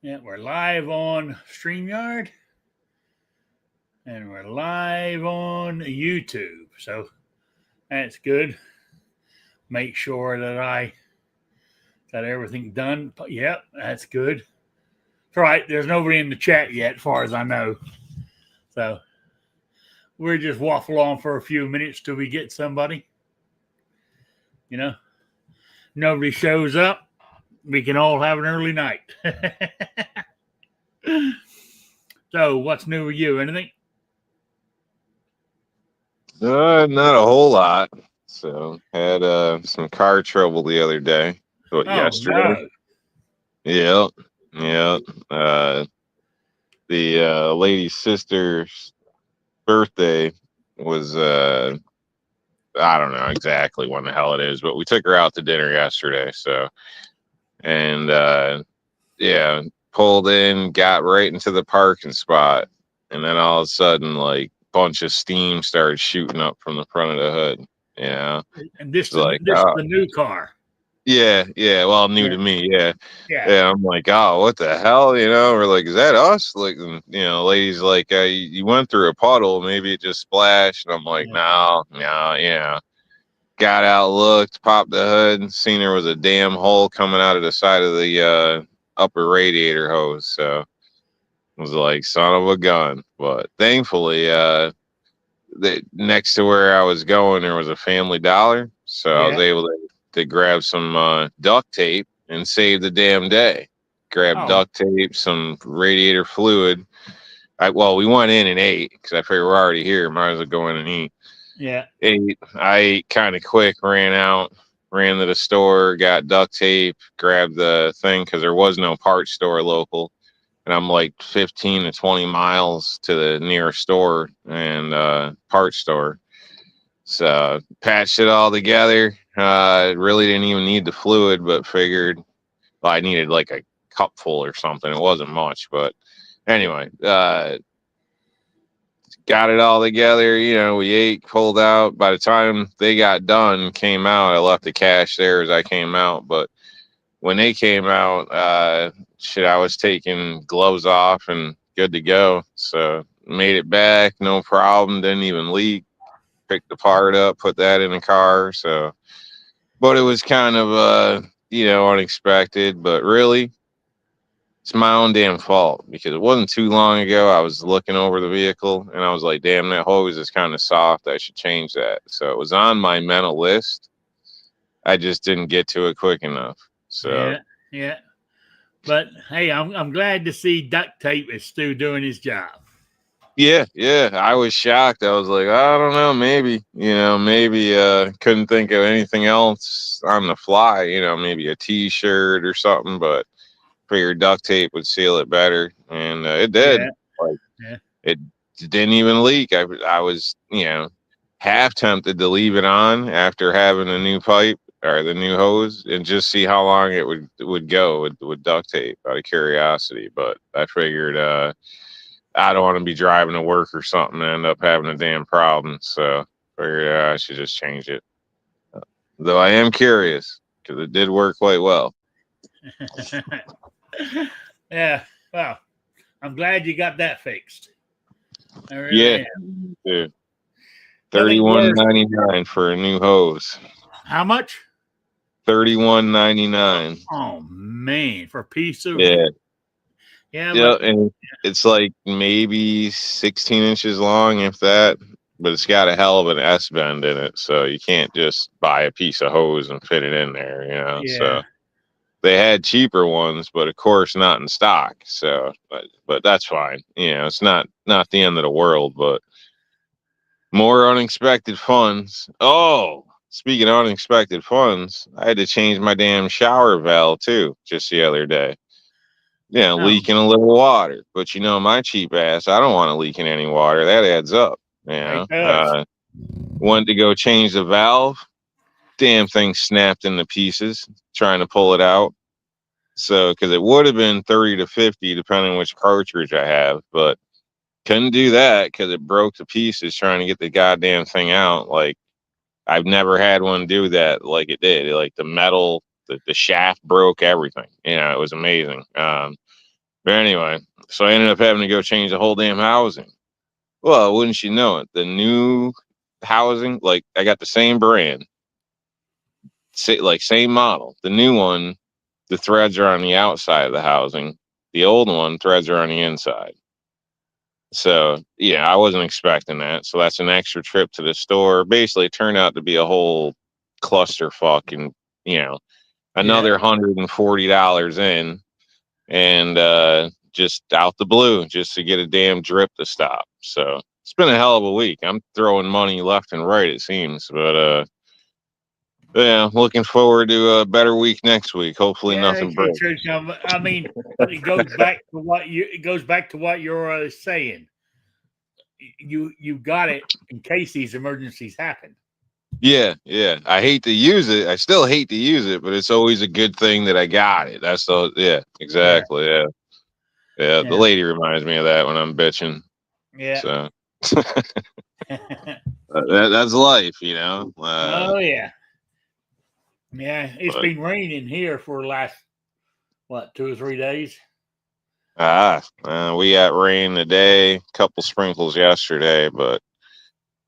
Yeah, we're live on StreamYard and we're live on YouTube. So that's good. Make sure that I got everything done. Yep, that's good. That's right. There's nobody in the chat yet, as far as I know. So we're just waffle on for a few minutes till we get somebody. You know, nobody shows up. We can all have an early night. So, what's new with you? Anything? Not a whole lot. So had some car trouble the other day. What, Oh yesterday? no! Yep, yep. The lady's sister's birthday was I don't know exactly when the hell it is, but we took her out to dinner yesterday. So and yeah, pulled in, got right into the parking spot, and then all of a sudden, like, bunch of steam started shooting up from the front of the hood. You know, And it's like, this is the new car. yeah, yeah. Well, new Yeah, to me, yeah, yeah, yeah. I'm like, oh, what the hell, you know? We're like, is that us? Like, and, ladies like, you went through a puddle, maybe it just splashed. And I'm like, yeah. no, no, yeah. Got out, looked, popped the hood, and seen there was a damn hole coming out of the side of the upper radiator hose. So I was like, son of a gun. But thankfully, next to where I was going, there was a Family Dollar, so I was Yeah. able to grab some duct tape and save the damn day. Grab Oh, duct tape, some radiator fluid. Well, we went in and ate because I figured we're already here. Might as well go in and eat. yeah. I ate kind of quick, ran out, ran to the store, got duct tape, grabbed the thing because there was no parts store local. And I'm like 15 to 20 miles to the nearest store and parts store. So patched it all together. Really didn't even need the fluid, but figured, well, I needed like a cupful or something. It wasn't much, but anyway, got it all together. We ate, pulled out. By the time they got done, came out, I left the cash there as I came out. But when they came out, I was taking gloves off and good to go. So made it back, no problem. Didn't even leak. Picked the part up, put that in the car. So, but it was kind of unexpected. But really, it's my own damn fault because it wasn't too long ago I was looking over the vehicle and I was like, damn, that hose is kind of soft. I should change that. So it was on my mental list. I just didn't get to it quick enough. So Yeah, yeah. But hey, I'm glad to see duct tape is still doing his job. yeah, yeah, I was shocked. I was like, I don't know, maybe couldn't think of anything else on the fly, maybe a t-shirt or something, but figured duct tape would seal it better, and it did. Yeah, Like, yeah, it didn't even leak. I was, half tempted to leave it on after having the new pipe or the new hose and just see how long it would go with duct tape out of curiosity. But I figured I don't want to be driving to work or something and end up having a damn problem. So figured I should just change it. Though I am curious because it did work quite well. yeah. Well, I'm glad you got that fixed. I really Yeah, am. dude. That ain't worth $31.99 for a new hose. how much? $31.99. Oh man, for a piece of Yeah. yeah, Yeah, but and it's like maybe 16 inches long, if that, but it's got a hell of an S bend in it, so you can't just buy a piece of hose and fit it in there. yeah, So they had cheaper ones, but of course not in stock. So, but that's fine. It's not the end of the world, but more unexpected funds. Oh, speaking of unexpected funds, I had to change my damn shower valve too just the other day. Yeah, no, leaking a little water. But my cheap ass, I don't want to leak in any water. That adds up. it does. Went to go change the valve. Damn thing snapped into pieces trying to pull it out. So, because it would have been 30 to 50, depending on which cartridge I have, but couldn't do that because it broke to pieces trying to get the goddamn thing out. Like, I've never had one do that like it did. Like, the metal, the shaft broke everything. It was amazing. But anyway, so I ended up having to go change the whole damn housing. Well, wouldn't you know it? The new housing, like I got the same brand, like same model. The new one, the threads are on the outside of the housing. The old one, threads are on the inside. So yeah, I wasn't expecting that. So that's an extra trip to the store. Basically, it turned out to be a whole clusterfuck, and you know, another $140 in, and just out the blue, just to get a damn drip to stop. So it's been a hell of a week. I'm throwing money left and right, it seems, but yeah, looking forward to a better week next week. Hopefully, Yeah, nothing breaks. I mean, it goes back to what you're saying. You got it in case these emergencies happen. Yeah, yeah. I hate to use it. I still hate to use it, but it's always a good thing that I got it. That's the yeah, exactly. Yeah, yeah. The Yeah. lady reminds me of that when I'm bitching. Yeah. So that's life, you know. Oh yeah. Yeah, it's But, been raining here for the last 2 or 3 days. we got rain today, couple sprinkles yesterday, but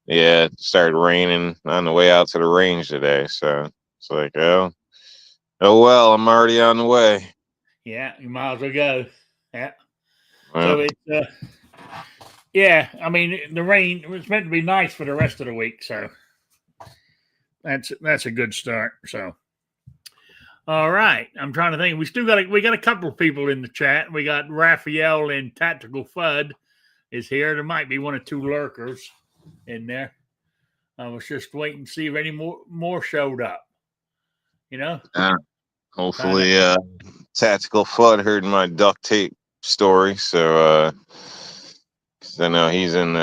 yeah, it started raining on the way out to the range today. So it's like, oh well, I'm already on the way. Yeah, you might as well go. Yeah. Well, So it's yeah, I mean the rain was meant to be nice for the rest of the week, so that's a good start. So all right. I'm trying to think. We got a couple of people in the chat. We got Raphael and Tactical Fud is here. There might be one or two lurkers in there. I was just waiting to see if any more showed up. You know? hopefully, Tactical Flood heard my duct tape story. So, 'cause I know he's in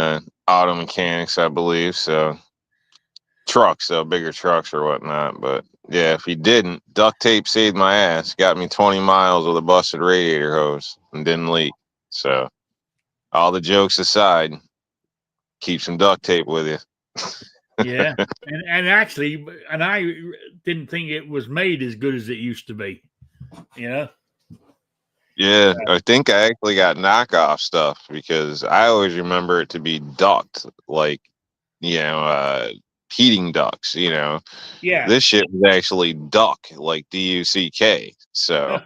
auto mechanics, I believe. So, trucks, so bigger trucks or whatnot. But yeah, if he didn't, duct tape saved my ass. Got me 20 miles with a busted radiator hose and didn't leak. So, all the jokes aside, keep some duct tape with you. Yeah. and actually, and I didn't think it was made as good as it used to be. You know? Yeah, I think I actually got knockoff stuff because I always remember it to be duct, like, you know, heating ducts, you know. Yeah. This shit was actually duck, like DUCK. So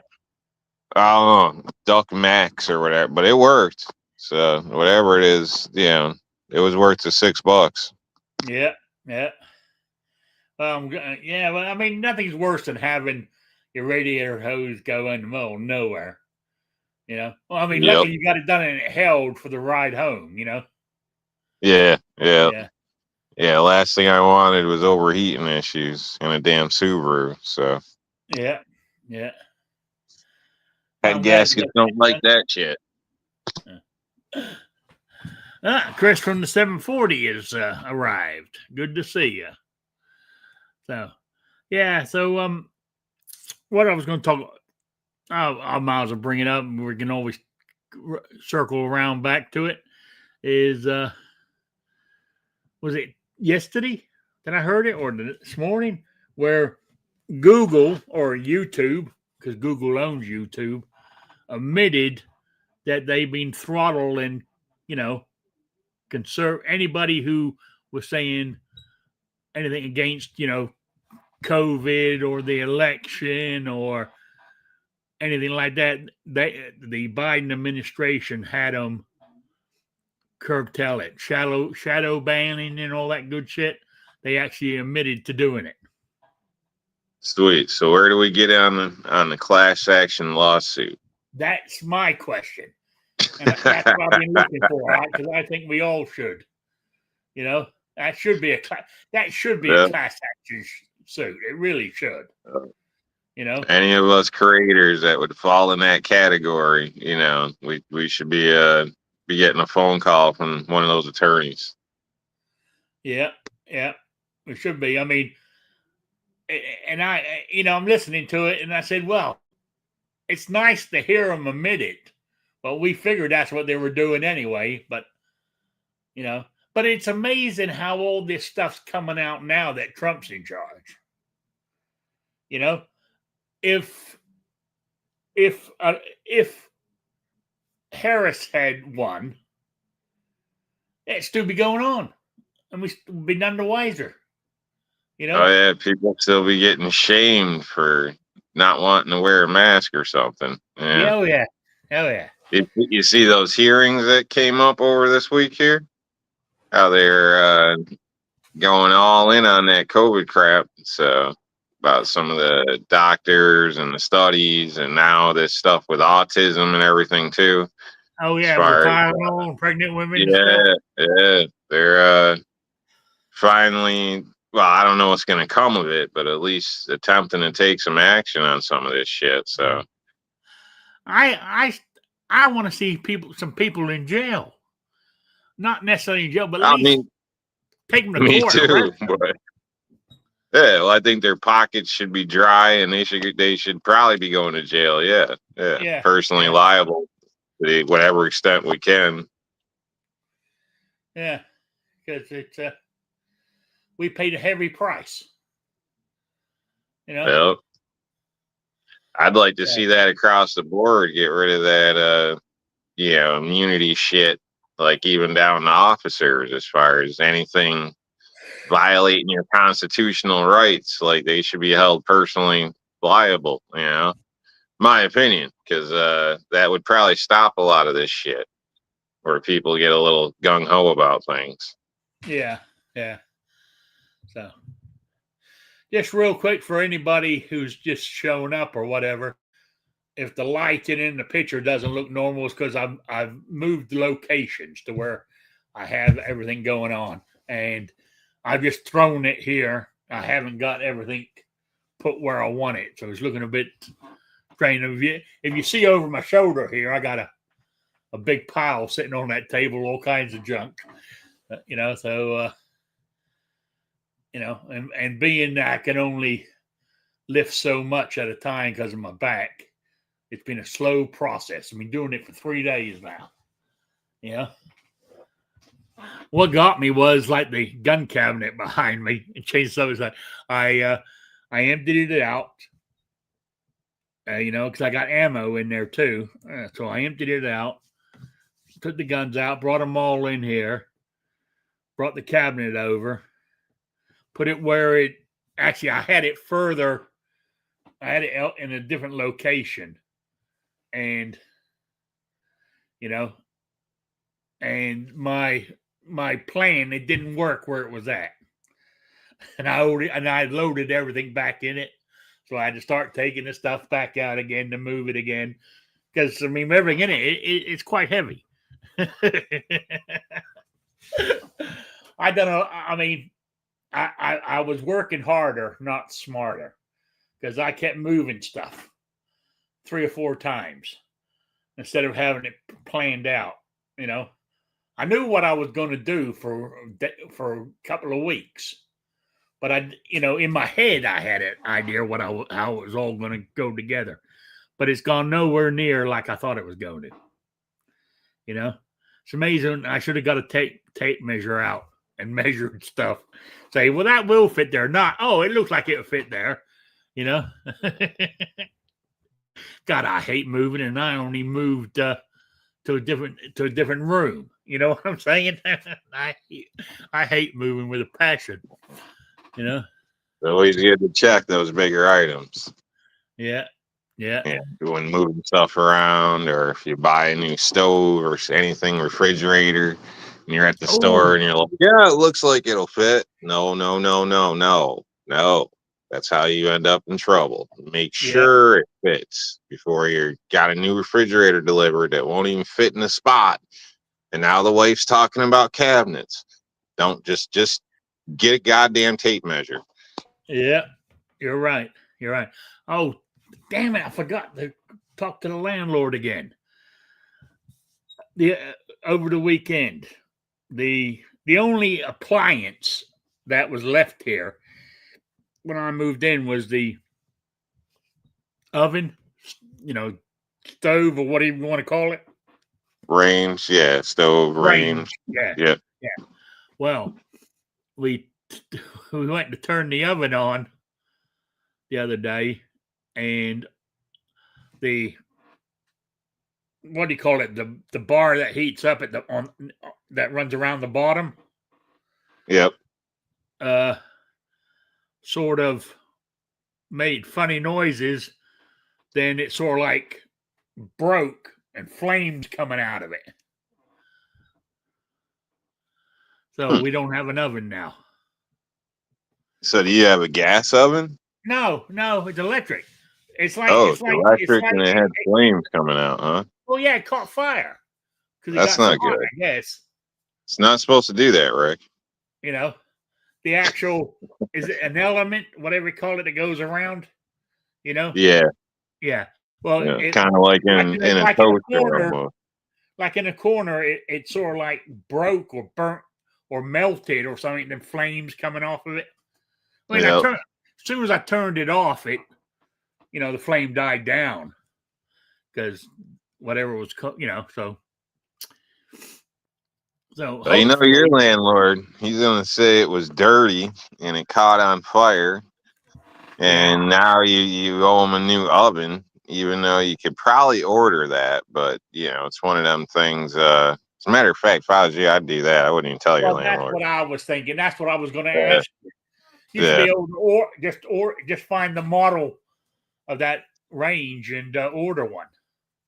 I don't know, Duck Max or whatever, but it worked. So whatever it is, you know, it was worth the $6. Yeah. Yeah. Yeah, well, I mean, nothing's worse than having your radiator hose go in the middle of nowhere. You know, well, I mean, Yep. luckily you got it done and it held for the ride home. You know. Yeah, yeah. Yeah. Yeah, last thing I wanted was overheating issues in a damn Subaru. So Yeah. Yeah. head I'm glad. gaskets don't like that shit. Chris from the 740 has arrived. Good to see you. So, yeah. So, what I was going to talk, I might as well bring it up, and we can always circle around back to it. Is was it yesterday that I heard it, or this morning, where Google or YouTube, because Google owns YouTube, admitted that they've been throttling, you know, conserve anybody who was saying anything against, you know, COVID or the election or anything like that. The Biden administration had them curtail it, shadow banning and all that good shit. They actually admitted to doing it. Sweet. So where do we get on the class action lawsuit? That's my question, and that's what I've been looking for. Because I think we all should. You know, that should be a class action suit. It really should. You know, Any of us creators that would fall in that category, you know, we should be getting a phone call from one of those attorneys. yeah, it should be. I mean, and I, you know, I'm listening to it, and I said, well, it's nice to hear them admit it, but we figured that's what they were doing anyway. But you know, but it's amazing how all this stuff's coming out now that Trump's in charge. You know, if Harris had one, it'd still be going on, and we'd be none the wiser. Oh yeah, people still be getting shamed for not wanting to wear a mask or something. Yeah. Oh yeah. Oh yeah. You see those hearings that came up over this week here? How they're going all in on that COVID crap. So about some of the doctors and the studies, and now this stuff with autism and everything too. Oh As yeah, with far as Tylenol and pregnant women and stuff. yeah, they're finally. Well, I don't know what's going to come of it, but at least attempting to take some action on some of this shit. So I want to see some people in jail, not necessarily in jail, but at I least mean, take them to me court. too. But yeah, well, I think their pockets should be dry, and they should probably be going to jail. Yeah, Yeah, personally yeah, liable to whatever extent we can. yeah, because it's we paid a heavy price. You know. Yep. I'd like to So, see that across the board. Get rid of that, immunity shit. Like even down to officers, as far as anything violating your constitutional rights, like they should be held personally liable. My opinion, because that would probably stop a lot of this shit, where people get a little gung ho about things. yeah, yeah. So, just real quick for anybody who's just showing up or whatever, if the lighting in the picture doesn't look normal, it's because I've moved locations to where I have everything going on, and I've just thrown it here. I haven't got everything put where I want it, so it's looking a bit strange. If you see over my shoulder here, I got a big pile sitting on that table, all kinds of junk. And being that I can only lift so much at a time because of my back, it's been a slow process. I've been doing it for 3 days now. What got me was like the gun cabinet behind me and changed something. I emptied it out, because I got ammo in there too. So I emptied it out, took the guns out, brought them all in here, brought the cabinet over, put it where it actually, I had it further. I had it out in a different location, and and my plan, it didn't work where it was at, and I loaded everything back in it, so I had to start taking the stuff back out again to move it again, because everything in it's quite heavy. I don't know. I was working harder, not smarter, because I kept moving stuff 3 or 4 times instead of having it planned out. I knew what I was going to do for a couple of weeks, but in my head, I had an idea how it was all going to go together, but it's gone nowhere near like I thought it was going to. It's amazing. I should have got a tape measure out and measured stuff. Say, well, that will fit there. Not, oh, it looks like it'll fit there. God, I hate moving, and I only moved to a different room. You know what I'm saying? I hate moving with a passion. Always good to check those bigger items. Yeah. When moving stuff around, or if you buy a new stove or anything, refrigerator, and you're at the store and you're like, yeah, it looks like it'll fit. No. That's how you end up in trouble. Make sure it fits before you got a new refrigerator delivered that won't even fit in the spot. And now the wife's talking about cabinets. Don't just get a goddamn tape measure. Yeah, you're right. Oh, damn it! I forgot to talk to the landlord again. Over the weekend, the only appliance that was left here when I moved in was the oven, stove, or whatever you want to call it. Range, stove, range. Yeah. Well, we went to turn the oven on the other day, and the what do you call it? The bar that heats up at the on that runs around the bottom. Yep. Sort of made funny noises. Then it sort of like broke and flames coming out of it. So we don't have an oven now. So do you have a gas oven? No, it's electric. It's like It's electric and it had flames coming out, huh? Well, yeah, it caught fire because it That's got so not hot, good. I guess. It's not supposed to do that, Rick. You know, the actual is it an element, whatever you call it, that goes around. You know. Yeah. Yeah. Well, Yeah. Kind of like in a toaster almost. Like in a corner, it sort of like broke or burnt or melted or something. Then flames coming off of it. I mean, Yep. as soon as I turned it off, the flame died down because whatever was, so. So your landlord, he's gonna say it was dirty and it caught on fire, and now you owe him a new oven, even though you could probably order that. But it's one of them things. As a matter of fact, if I was you, I'd do that. I wouldn't even tell your landlord. That's what I was thinking. That's what I was going to ask you. You should be able to just find the model of that range and order one.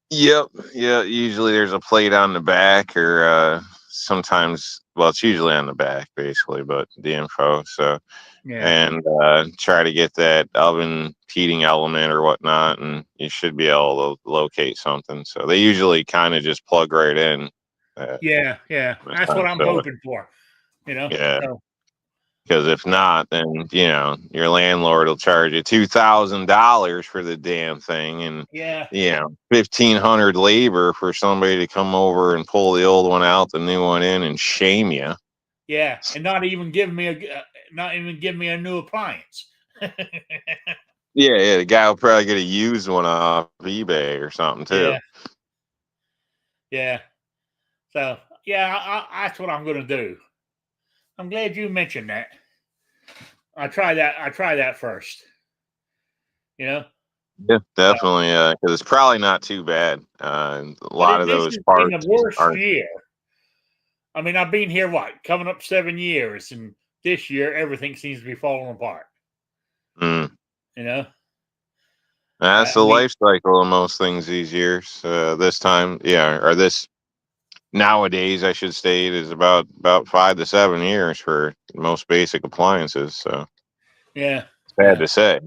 Yep. Yeah. Usually there's a plate on the back, or sometimes, well, it's usually on the back, basically, but the info. So, and try to get that oven heating element or whatnot, and you should be able to locate something. So they usually kind of just plug right in. Yeah. That's what I'm hoping for. Yeah. Because if not, then your landlord will charge you $2,000 for the damn thing, and $1,500 labor for somebody to come over and pull the old one out, the new one in, and shame you. Yeah, and not even give me a new appliance. Yeah, the guy will probably get a used one off eBay or something too. Yeah. So that's what I'm going to do. I'm glad you mentioned that. I try that first. Yeah, definitely. Because it's probably not too bad. A lot of those parts. In the worst year. I mean, I've been here coming up 7 years, and this year everything seems to be falling apart. That's the life cycle of most things these years. This time, or this nowadays, I should state, is about 5 to 7 years for most basic appliances. So it's sad to say.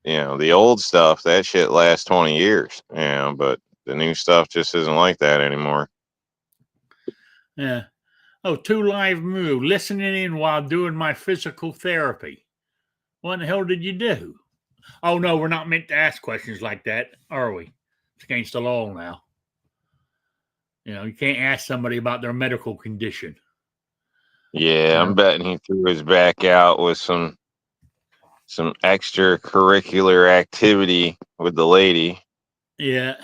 The old stuff, that shit lasts 20 years. But the new stuff just isn't like that anymore. Yeah. Oh, 2 Live Moo, listening in while doing my physical therapy. What the hell did you do? Oh, no, we're not meant to ask questions like that, are we? It's against the law now. You can't ask somebody about their medical condition. Yeah, I'm betting he threw his back out with some extracurricular activity with the lady. Yeah.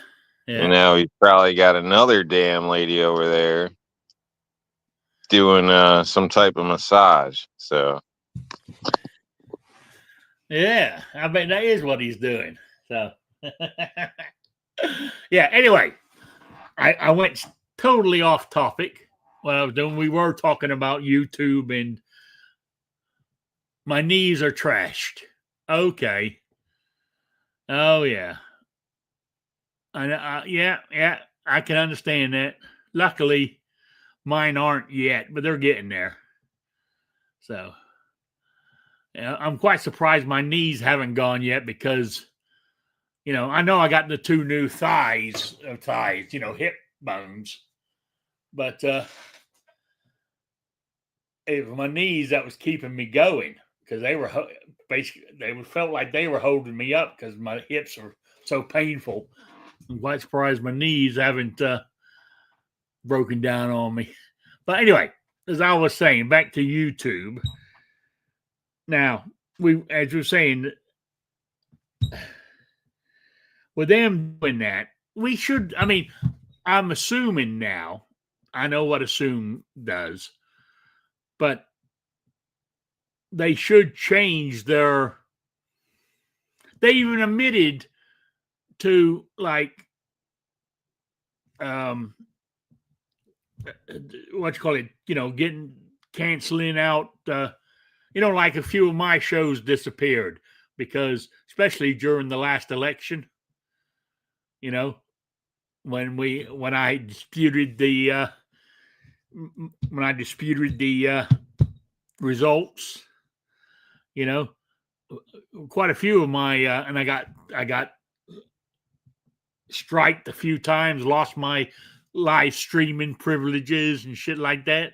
And now he's probably got another damn lady over there doing some type of massage. So yeah, I bet that is what he's doing. So anyway, I went totally off topic. What I was doing, we were talking about YouTube, and my knees are trashed. Okay. Oh yeah. I can understand that. Luckily, mine aren't yet, but they're getting there. So, I'm quite surprised my knees haven't gone yet because, I know I got the 2 new thighs, hip bones, but it was my knees that was keeping me going because they were basically felt like they were holding me up because my hips are so painful. I'm quite surprised my knees haven't broken down on me. But anyway, as I was saying, back to YouTube. Now, as you're saying, with them doing that, we should, I'm assuming now, I know what assume does, but they should change they even admitted to um, what you call it, getting canceling out, like a few of my shows disappeared because, especially during the last election, you know, when I disputed the results, you know, quite a few of my and I got striked a few times, lost my live streaming privileges and shit like that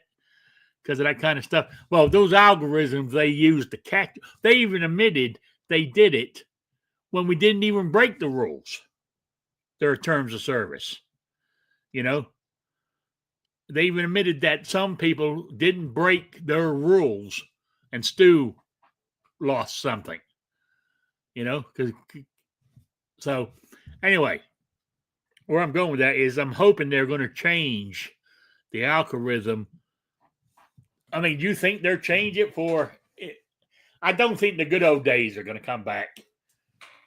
because of that kind of stuff. Well, those algorithms they used to catch, they even admitted they did it when we didn't even break the rules, their terms of service. They even admitted that some people didn't break their rules and still lost something. So anyway, where I'm going with that is I'm hoping they're going to change the algorithm. I mean, do you think they're change it for? I don't think the good old days are going to come back,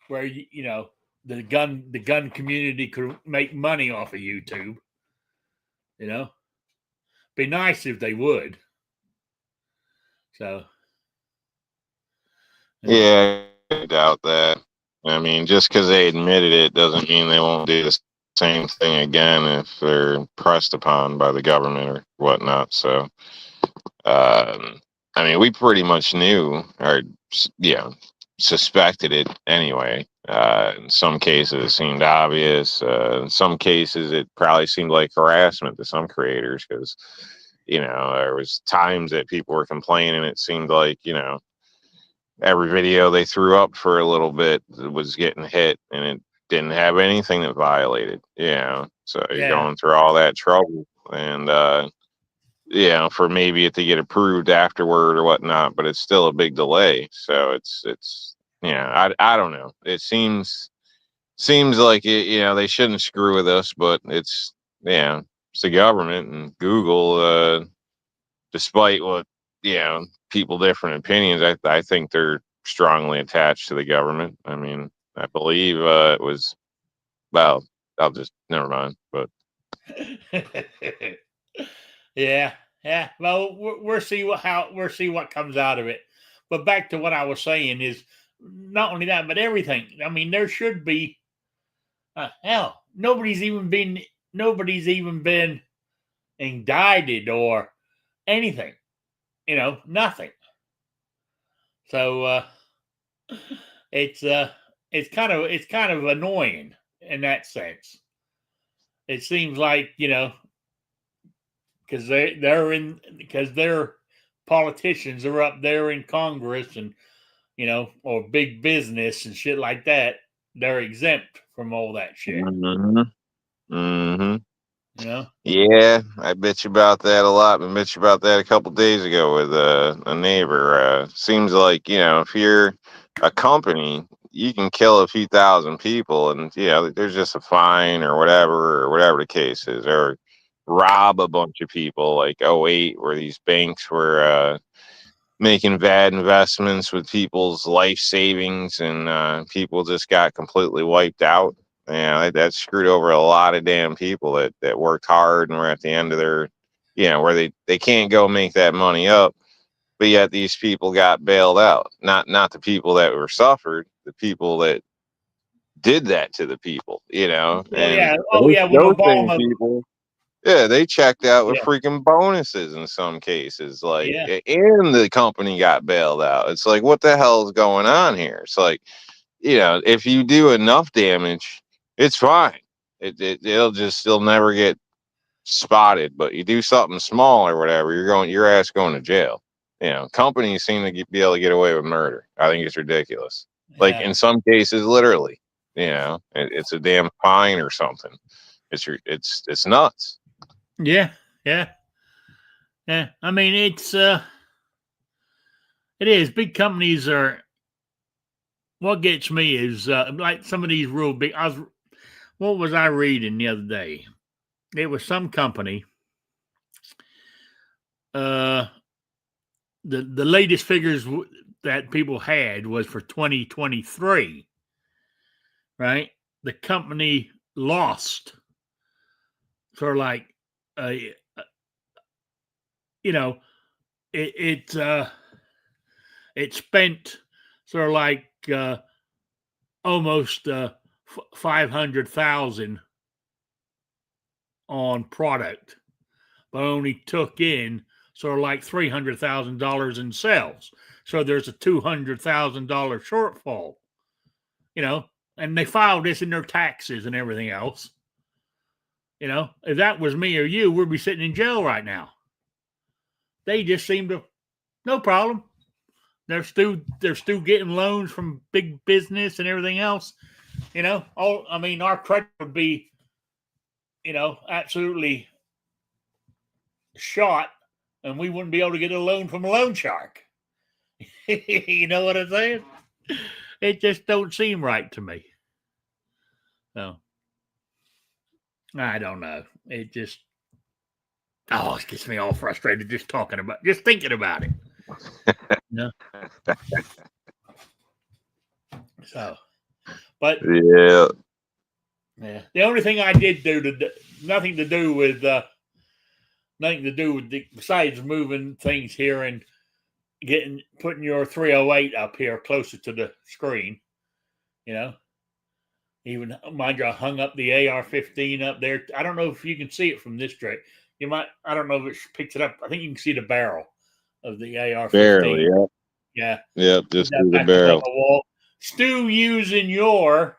where the gun community could make money off of YouTube. Be nice if they would. So, Yeah, I doubt that. I mean, just because they admitted it doesn't mean they won't do the same thing again if they're pressed upon by the government or whatnot. So, I mean, we pretty much knew or, suspected it anyway. In some cases, it seemed obvious. In some cases, it probably seemed like harassment to some creators because, there was times that people were complaining. It seemed like, every video they threw up for a little bit was getting hit and it didn't have anything that violated, so you're going through all that trouble and for maybe it to get approved afterward or whatnot, but it's still a big delay. So it's I don't know, it seems like it, they shouldn't screw with us, but it's the government and Google, despite what people different opinions. I think they're strongly attached to the government. I mean, I believe it was. Well, I'll just never mind. But yeah. Well, we'll see what comes out of it. But back to what I was saying is not only that, but everything. I mean, there should be. Hell, nobody's even been indicted or anything. Nothing. So it's kind of annoying in that sense. It seems like because they're politicians are up there in Congress and or big business and shit like that. They're exempt from all that shit. Yeah, I bet you about that a lot. I bet you about that a couple days ago with a neighbor. Seems like if you're a company, you can kill a few thousand people, and there's just a fine or whatever the case is, or rob a bunch of people like '08, where these banks were making bad investments with people's life savings, and people just got completely wiped out. That screwed over a lot of damn people that worked hard and were at the end of their, where they can't go make that money up, but yet these people got bailed out. Not the people that were suffered, the people that did that to the people, Oh and yeah. When those same Obama. people. Yeah, they checked out with Yeah. freaking bonuses in some cases, Yeah. and the company got bailed out. It's like, what the hell is going on here? It's like, if you do enough damage, it's fine. It'll never get spotted. But you do something small or whatever, your ass going to jail. Companies seem to be able to get away with murder. I think it's ridiculous. Like in some cases, literally, it's a damn fine or something. It's nuts. Yeah. I mean, it is. Big companies are. What gets me is like some of these real big. What was I reading the other day? It was some company. The latest figures that people had was for 2023. Right, the company lost sort of like, uh, you know, it it spent sort of like almost 500,000 on product, but only took in sort of like $300,000 in sales. So there's a $200,000 shortfall, you know, and they filed this in their taxes and everything else. You know, if that was me or you, we'd be sitting in jail right now. They just seem to, no problem. They're still getting loans from big business and everything else. You know, our credit would be, you know, absolutely shot, and we wouldn't be able to get a loan from a loan shark. You know what I'm saying? It just don't seem right to me. So I don't know. It just it gets me all frustrated just thinking about it. You know? So, but Yeah. The only thing I did do nothing to do with besides moving things here and putting your 308 up here closer to the screen. You know, even mind you, I hung up the AR-15 up there. I don't know if you can see it from this direct. You might. I don't know if it picks it up. I think you can see the barrel of the AR-15. Barely, yeah. Yeah. Yep, just through the barrel. The wall. Stu using your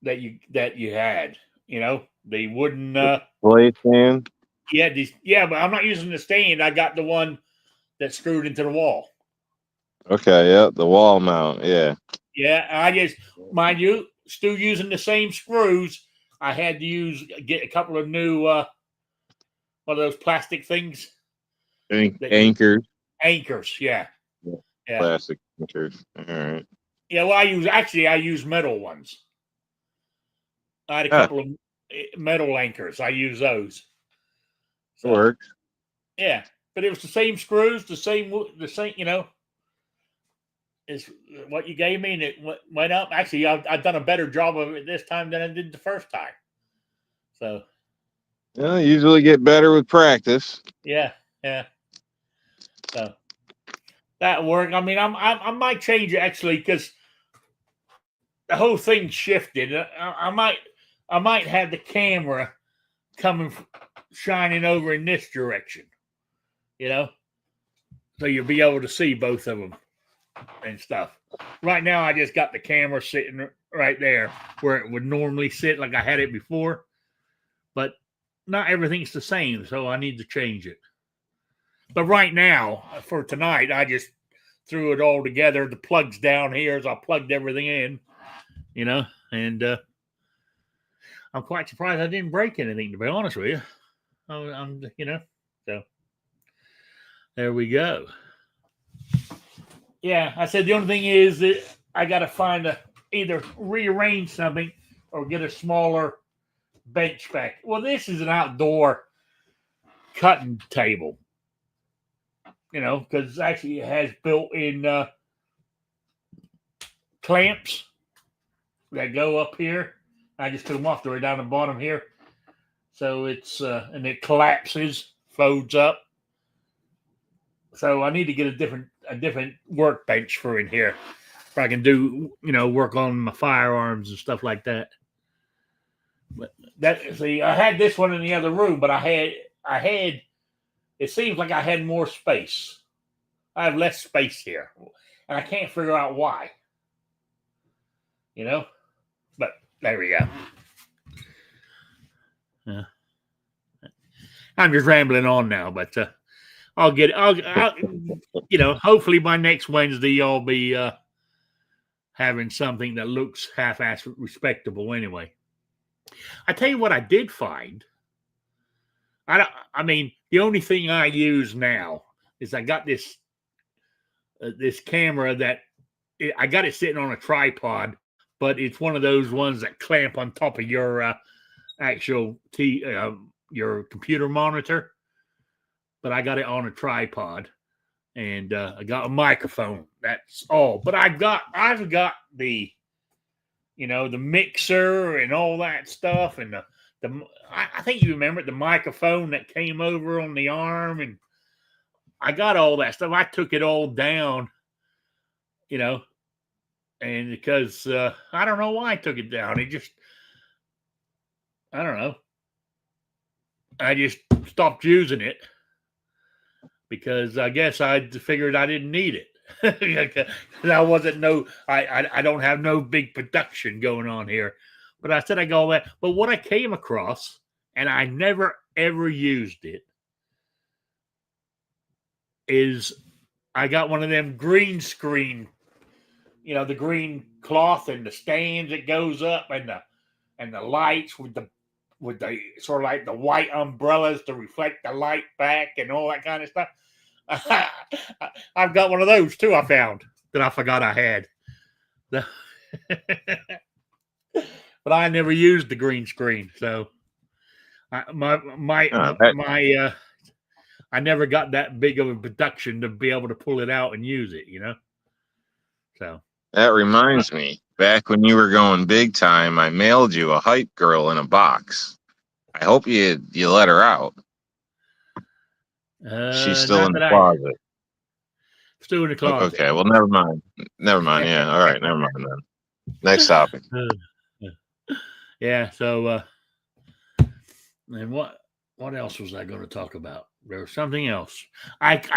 that you had, you know, the wooden play stand. Yeah, but I'm not using the stand. I got the one that's screwed into the wall. Okay, yep, the wall mount, yeah. Yeah, I just, mind you, Stu using the same screws. I had to get a couple of new one of those plastic things. Anchors. Anchors, yeah. Plastic anchors. All right. Yeah, well, I use metal ones. I had a couple of metal anchors. I use those. So, works. Yeah, but it was the same screws, the same, you know, is what you gave me, and it went up. Actually, I've done a better job of it this time than I did the first time. So, yeah, usually get better with practice. Yeah. So that worked. I mean, I might change it actually because the whole thing shifted. I might have the camera shining over in this direction, you know, so you'll be able to see both of them and stuff. Right now, I just got the camera sitting right there where it would normally sit, like I had it before, but not everything's the same, so I need to change it. But right now, for tonight, I just threw it all together. The plug's down here as I plugged everything in, you know, and I'm quite surprised I didn't break anything, to be honest with you. I'm you know, so there we go. Yeah, I said the only thing is that I got to either rearrange something or get a smaller bench back. Well, this is an outdoor cutting table, you know, because actually it has built-in clamps that go up here. I just took them off. They're down the bottom here. So it's, and it collapses, folds up. So I need to get a different workbench for in here where I can do, you know, work on my firearms and stuff like that. But I had this one in the other room, but I had, it seems like I had more space. I have less space here, and I can't figure out why. You know, but there we go. Yeah. I'm just rambling on now, but I'll you know, hopefully by next Wednesday I'll be having something that looks half-assed respectable anyway. I tell you what I did find. I mean, the only thing I use now is I got this camera that I got it sitting on a tripod, but it's one of those ones that clamp on top of your actual your computer monitor. But I got it on a tripod, and I got a microphone. That's all. But I've got the, the mixer and all that stuff, and I think you remember the microphone that came over on the arm, and I got all that stuff. I took it all down, you know, and because I don't know why I took it down. It just, I don't know. I just stopped using it because I guess I figured I didn't need it. I wasn't I don't have no big production going on here. But I said I go that. But what I came across, and I never ever used it, is I got one of them green screen, the green cloth and the stands that goes up, and the lights with the sort of like the white umbrellas to reflect the light back and all that kind of stuff. I've got one of those too. I found that I forgot I had. But I never used the green screen, so I never got that big of a production to be able to pull it out and use it. So that reminds me. Back when you were going big time, I mailed you a hype girl in a box. I hope you let her out. She's still in the closet. Still in the closet. Okay, well, never mind. Yeah, all right, never mind then. Next topic. Yeah. So, and what else was I going to talk about? There was something else. I've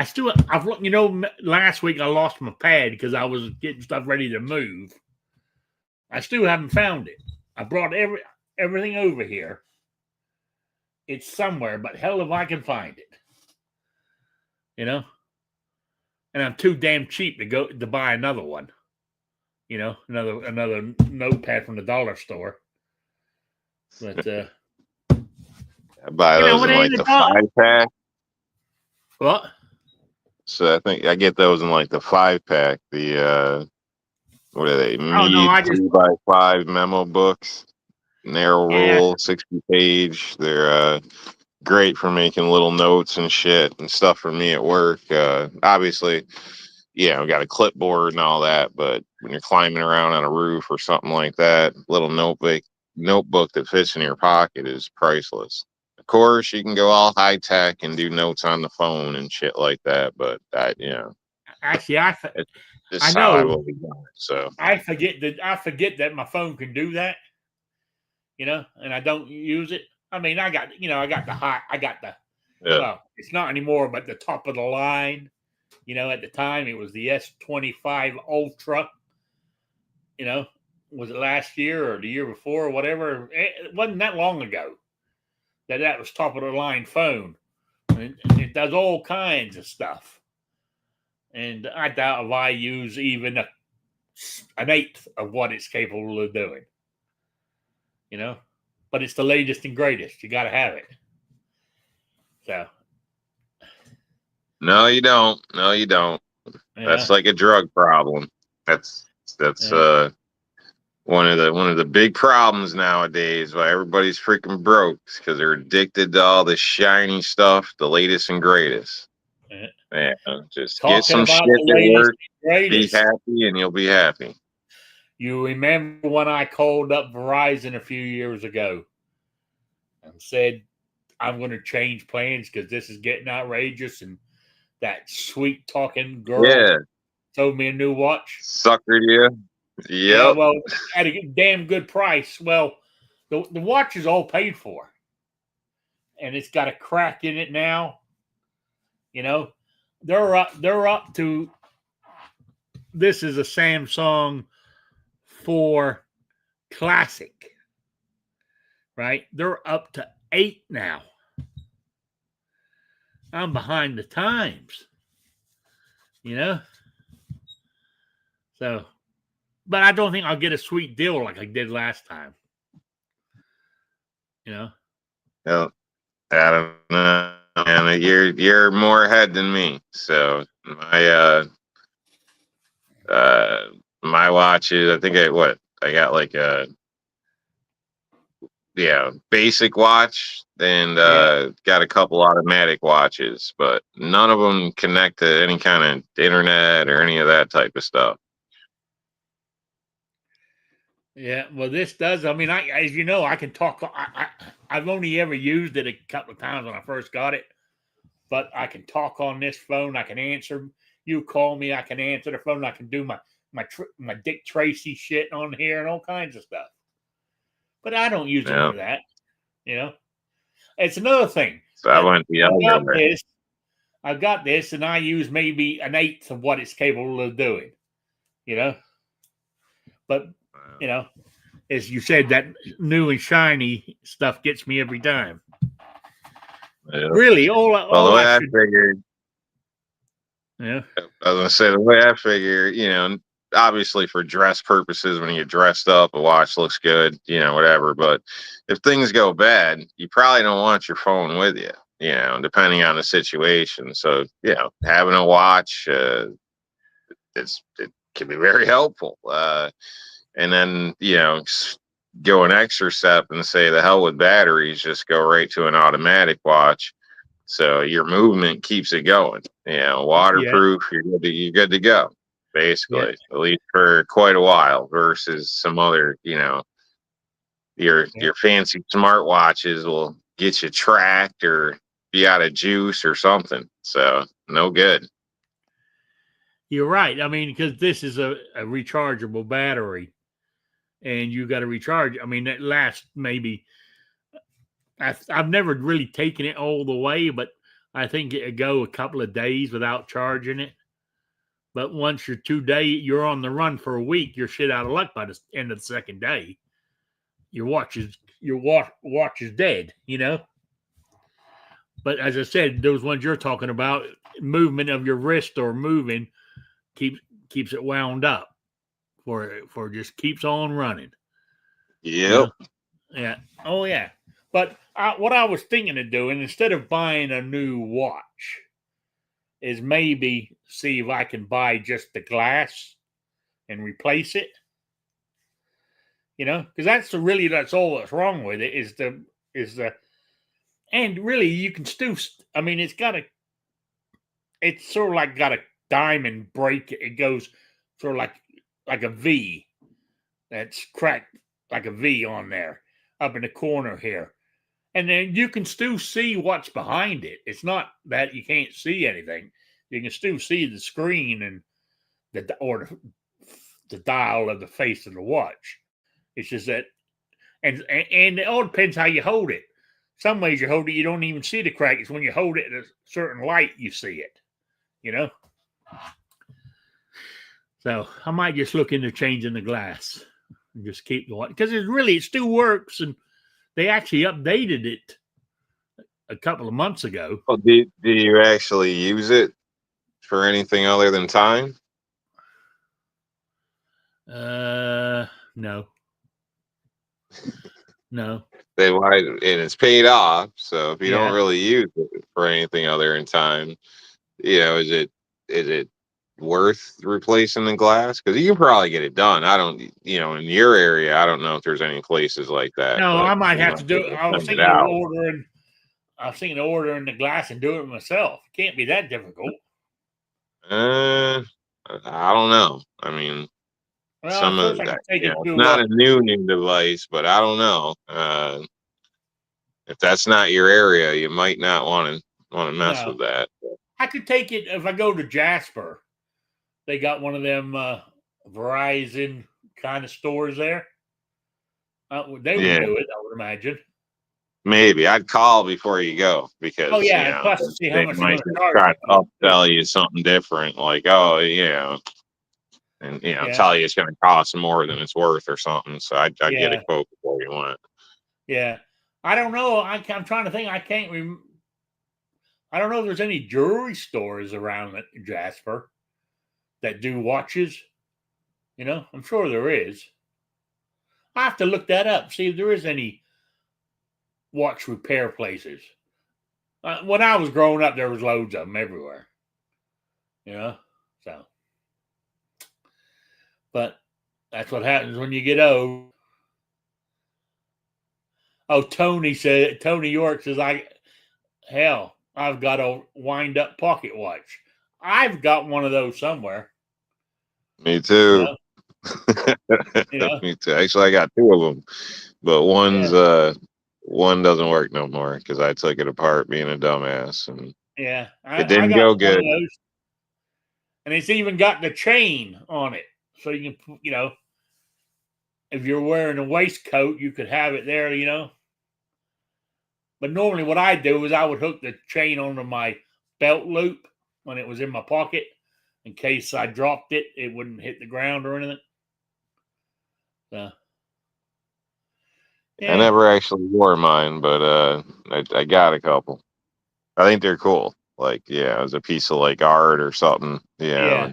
last week I lost my pad because I was getting stuff ready to move. I still haven't found it. I brought everything over here. It's somewhere, but hell if I can find it. And I'm too damn cheap to buy another one. Another notepad from the dollar store. But I buy those in like the 5-pack. What? So I think I get those in like the 5-pack. The what are they? Mead 3x5 memo books, narrow rule, 60-page. They're great for making little notes and shit and stuff for me at work. Obviously, we got a clipboard and all that, but when you're climbing around on a roof or something like that, little notebook that fits in your pocket is priceless. Of course, you can go all high tech and do notes on the phone and shit like that, but actually, I know I will be done. So I forget that my phone can do that. And I don't use it. I mean, I got the well, it's not anymore, but the top of the line. At the time it was the S25 Ultra. Was it last year or the year before or whatever? It wasn't that long ago that was top of the line phone. And it does all kinds of stuff. And I doubt if I use even an eighth of what it's capable of doing. But it's the latest and greatest. You got to have it. So. No, you don't. Yeah. That's like a drug problem. That's one of the big problems nowadays. Why everybody's freaking broke because they're addicted to all this shiny stuff, the latest and greatest. Yeah, just get some shit that works, be happy, and you'll be happy. You remember when I called up Verizon a few years ago and said, I'm going to change plans because this is getting outrageous, and that sweet talking girl told me a new watch. Suckered you. Yep. Yeah, well, at a damn good price. Well, the watch is all paid for. And it's got a crack in it now. They're up to, this is a Samsung 4 Classic. Right? They're up to 8 now. I'm behind the times. So, but I don't think I'll get a sweet deal like I did last time. Yeah, I don't know. And you're more ahead than me. So my watches, I think I got like a basic watch and got a couple automatic watches, but none of them connect to any kind of internet or any of that type of stuff. Yeah, well, this does. I mean, as you know, I can talk. I've only ever used it a couple of times when I first got it, but I can talk on this phone. I can answer. You call me, I can answer the phone. I can do my Dick Tracy shit on here and all kinds of stuff. But I don't use it Yeah. for that. You know, it's another thing. So I went the I've other got way. this. I've got this, and I use maybe an eighth of what it's capable of doing. You know, but you know, as you said, that new and shiny stuff gets me every time. Yeah. Really, Well, the all way I I should, figured, yeah, I was gonna say the way I figure, obviously for dress purposes, when you get dressed up, a watch looks good, whatever. But if things go bad, you probably don't want your phone with you, depending on the situation. So, having a watch, it can be very helpful. And then, go an extra step and say the hell with batteries, just go right to an automatic watch. So your movement keeps it going. yeah, Waterproof, you're good to go, yeah, basically, at least for quite a while versus some other, yeah. your fancy smartwatches will get you tracked or be out of juice or something. So no good. You're right. I mean, because this is a rechargeable battery, and you got to recharge. I mean, that lasts maybe. I've never really taken it all the way, but I think it'd go a couple of days without charging it. But once you're 2 day, you're on the run for a week. You're shit out of luck by the end of the second day. Your watch is dead. You know. But as I said, those ones you're talking about, movement of your wrist or moving keeps keeps it wound up for just keeps on running. You Yep. know. Yeah. Oh yeah. But what I was thinking of doing instead of buying a new watch is maybe see if I can buy just the glass and replace it. You know, because that's all that's wrong with it is the and really you can still. I mean, it's sort of like got a diamond break. It goes sort of like a V that's cracked like a V on there up in the corner here. And then you can still see what's behind it. It's not that you can't see anything. You can still see the screen and the dial of the face of the watch. It's just that, and it all depends how you hold it. Some ways you hold it, you don't even see the crack. It's when you hold it at a certain light, you see it. You know. So I might just look into changing the glass and just keep going because it still works, and they actually updated it a couple of months ago. Well, do you actually use it for anything other than time? No, no, They might, and it's paid off. So if you don't yeah, really use it for anything other than time, is it worth replacing the glass? Because you can probably get it done. I don't, in your area, I don't know if there's any places like that, no. but I might you have might to be do it. able to send it out. I was thinking of ordering the glass and do it myself. Can't be that difficult. Uh, I don't know. I mean, Well, some at first of I that, could take it it's to. not a new device, but I don't know. If that's not your area, you might not want to mess No, with that. I could take it if I go to Jasper. They got one of them Verizon kind of stores there. They would Yeah, do it, I would imagine. maybe I'd call before you go Oh because yeah, and plus to see how they much they're might going to just charge try you to for it too. upsell you something different, like oh and Yeah, tell you it's going to cost more than it's worth or something. So I'd get a yeah, quote before you went. yeah. I don't know. I'm trying to think. I don't know if there's any jewelry stores around Jasper that do watches. You know, I'm sure there is. I have to look that up, see if there is any watch repair places. When I was growing up, there was loads of them everywhere. You know, so but that's what happens when you get old. Oh, Tony York says I've got a wind up pocket watch. I've got one of those somewhere. Me You too. know, You know? Me too. Actually, I got two of them, but one doesn't work no more because I took it apart being a dumbass and Yeah. it I didn't got go one of good. those, and it's even got the chain on it, so you can, if you're wearing a waistcoat, you could have it there, But normally, what I do is I would hook the chain onto my belt loop when it was in my pocket, in case I dropped it, it wouldn't hit the ground or anything. So, I yeah, never actually wore mine, but I got a couple. I think they're cool. Like, yeah, as a piece of like art or something. yeah,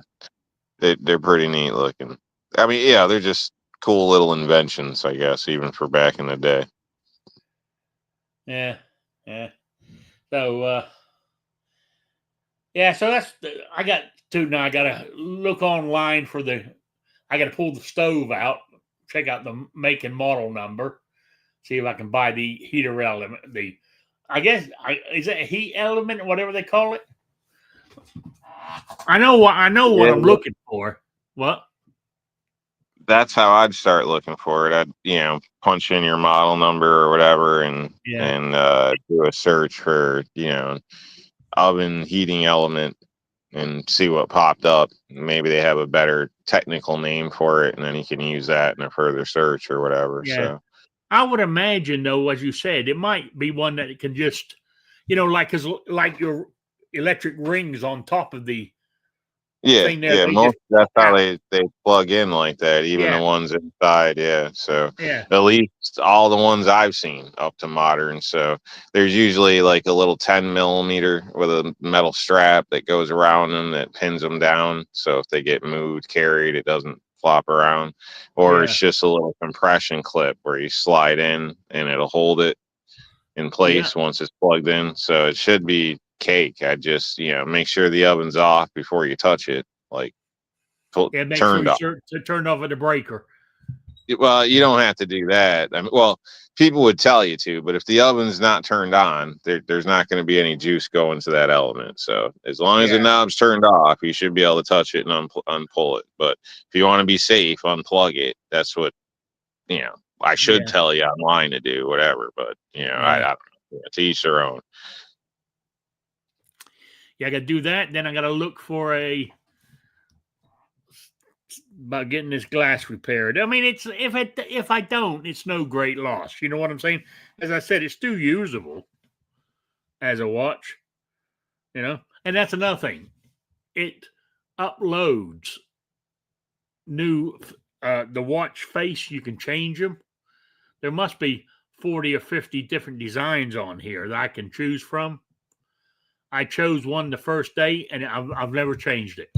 They're pretty neat looking. I mean, yeah, they're just cool little inventions, I guess, even for back in the day. yeah, yeah. So, yeah, so I got to now. I got to look online for I got to pull the stove out, check out the make and model number, see if I can buy the heater element. I guess, is it a heat element or whatever they call it? I know what Yeah, I'm looking for. What? that's how I'd start looking for it. I'd, punch in your model number or whatever Yeah, and do a search for, oven heating element and see what popped up. Maybe they have a better technical name for it, and then you can use that in a further search or whatever. yeah. So I would imagine, though, as you said, it might be one that it can just, like your electric rings on top of the yeah, thing there. yeah, They just most that's how out. they plug in like that. Even the Yeah, ones inside, yeah. So yeah, at least all the ones I've seen up to modern. So there's usually like a little 10 millimeter with a metal strap that goes around them that pins them down. So if they get moved, carried, it doesn't flop around. Or yeah, it's just a little compression clip where you slide in and it'll hold it in yeah. place once it's plugged in. So it should be cake. I just, make sure the oven's off before you touch it, like Yeah, make sure turned you off. turn off at the breaker. Well, you don't have to do that. I mean, well, people would tell you to, but if the oven's not turned on, there's not going to be any juice going to that element. So as long as the Yeah, knob's turned off, you should be able to touch it and unpull it. But if you want to be safe, unplug it. That's what I should yeah, tell you online to do, whatever. But I yeah. don't know. To each their own. Yeah, I got to do that. Then I got to look for about getting this glass repaired. I mean, it's if I don't, it's no great loss. You know what I'm saying? As I said, it's still usable as a watch. And that's another thing. It uploads new the watch face. You can change them. There must be 40 or 50 different designs on here that I can choose from. I chose one the first day, and I've never changed it.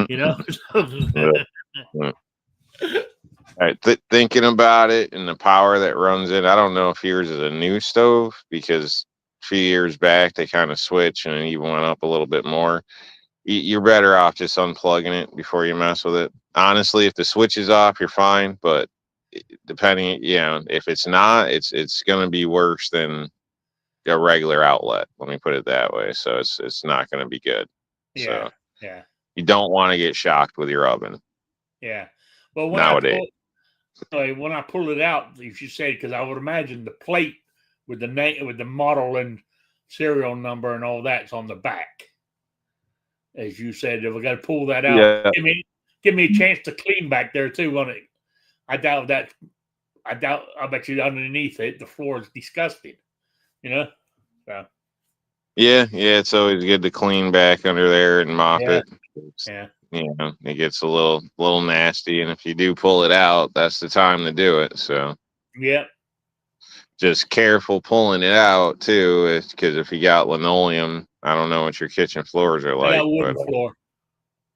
You know. Yeah. All right, thinking about it and the power that runs it, I don't know if yours is a new stove because a few years back they kind of switched and it even went up a little bit more. You're better off just unplugging it before you mess with it. Honestly, if the switch is off, you're fine. But depending, if it's not, it's going to be worse than a regular outlet. Let me put it that way. So it's not going to be good. Yeah, So yeah, you don't want to get shocked with your oven yeah. Well, nowadays. when I pull it out, if you say, because I would imagine the plate with the name, with the model and serial number and all that's on the back. As you said, if I got to pull that out, Yeah. give me a chance to clean back there too, won't it? I doubt that. I bet you underneath it, the floor is disgusting. So Yeah, it's always good to clean back under there and mop yeah, it. yeah, It gets a little nasty, and if you do pull it out, that's the time to do it. So yeah, just careful pulling it out too, because if you got linoleum, I don't know what your kitchen floors are I like, got but wooden floor.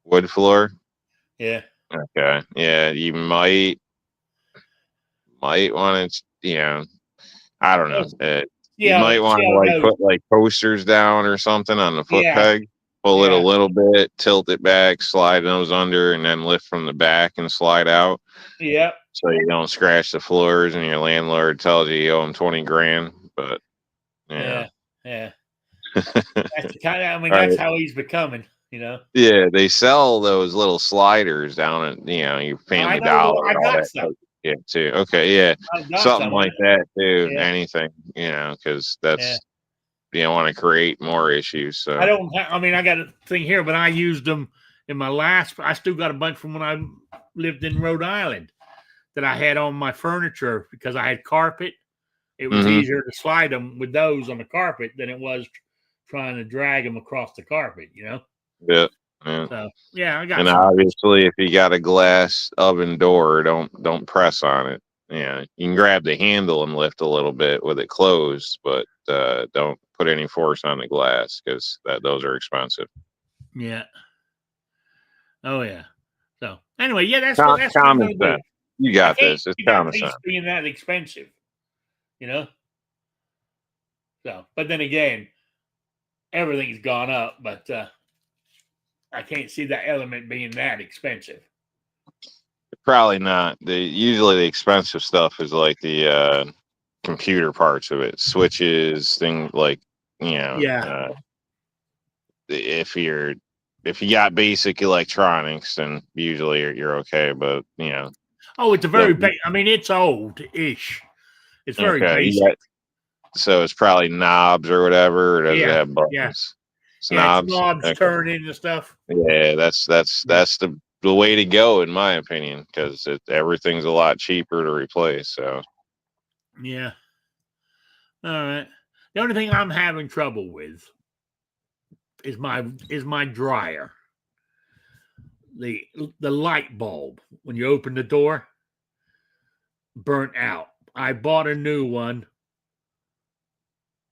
wood floor. Yeah, Okay, yeah, you might want to, I don't know. You might see want to how it like goes. put like posters down or something on the foot Yeah, peg, pull it a yeah, little bit, tilt it back, slide those under, and then lift from the back and slide out yeah, so you don't scratch the floors and your landlord tells you owe him 20 grand. But yeah. yeah, yeah. That's the kind of. I mean, All that's right. how he's becoming. You know. Yeah, they sell those little sliders down at your I Family know. Dollar I and all got that. some. Yeah, too. Okay, yeah, I've got something some. like that too. Yeah. Anything, because Yeah. that's you don't want to create more issues. So I don't. I mean, I got a thing here, but I used them in my last. I still got a bunch from when I lived in Rhode Island that I had on my furniture because I had carpet. It was Mhm. easier to slide them with those on the carpet than it was trying to drag them across the carpet. You know. Yeah, yeah. So yeah, I got And some of those. obviously, if you got a glass oven door, don't press on it. Yeah, you can grab the handle and lift a little bit with it closed, but don't put any force on the glass because those are expensive. Yeah. Oh yeah. So anyway, yeah, that's what I'm Common gonna do. sense. You I got can't this. It's see that common piece sense. being that expensive. You know. So, but then again, everything's gone up, but I can't see that element being that expensive. Probably not. Usually the expensive stuff is like the computer parts of it, switches, things like Yeah. if you got basic electronics, then usually you're okay. But Oh, it's a the very I mean, it's old-ish. It's very okay, basic. so it's probably knobs or whatever. Or does it Yeah. have Yeah. buttons? It's Yeah. It's knobs. knobs Okay. turning and stuff. Yeah, that's the way to go in my opinion because everything's a lot cheaper to replace. So Yeah. All right. The only thing I'm having trouble with is my dryer. The light bulb when you open the door burnt out. I bought a new one,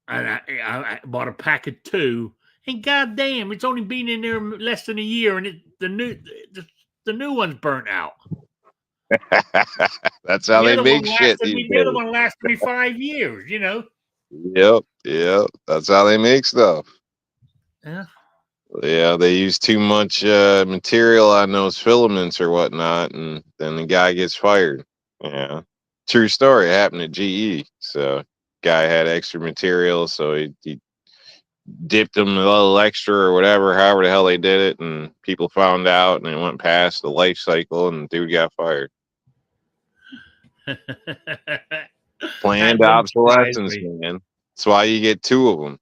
and I bought a pack of two. And goddamn, it's only been in there less than a year, and the new one's burnt out. that's how they make shit these The other days. one lasted me 5 years. You know. Yep. That's how they make stuff. Yeah. Yeah, they use too much material on those filaments or whatnot, and then the guy gets fired. Yeah, true story. It happened at GE. So, guy had extra material, so he dipped them a little extra or whatever, however the hell they did it, and people found out, and it went past the life cycle, and the dude got fired. That Planned wouldn't surprise obsolescence, me. man. That's why you get two of them.